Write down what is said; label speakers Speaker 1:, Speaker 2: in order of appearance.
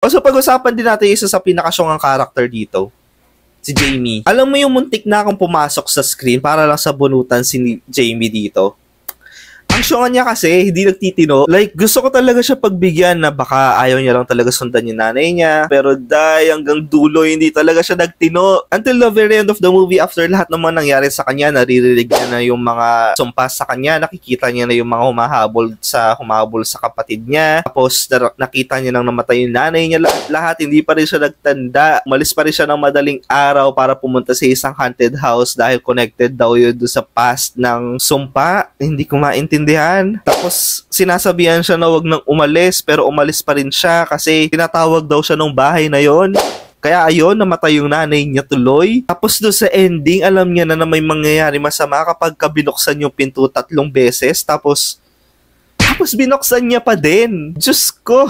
Speaker 1: O so pag-usapan din natin isa sa pinakasyongang character dito, si Jamie. Alam mo yung muntik na akong pumasok sa screen para lang sa bunutan si Jamie dito. Ang syongan niya kasi, hindi nagtitino. Like, gusto ko talaga siya pagbigyan na baka ayaw niya lang talaga sundan yung nanay niya. Pero hanggang dulo, hindi talaga siya nagtino. Until the very end of the movie, after lahat naman nangyari sa kanya, naririnig niya na yung mga sumpas sa kanya, nakikita niya na yung mga humahabol sa kapatid niya. Tapos, nakita niya nang namatay yung nanay niya. Lahat, hindi pa rin siya nagtanda. Umalis pa rin siya ng madaling araw para pumunta sa isang haunted house dahil connected daw yun doon sa past ng sumpa. Hindi ko maintindihan. Tapos sinasabihan siya na wag nang umalis, pero umalis pa rin siya kasi tinatawag daw siya ng bahay na yon. Kaya ayun, namatay yung nanay niya tuloy. Tapos doon sa ending, alam niya na may mangyayari masama kapag binuksan yung pinto 3 beses. Tapos binuksan niya pa din. Diyos ko.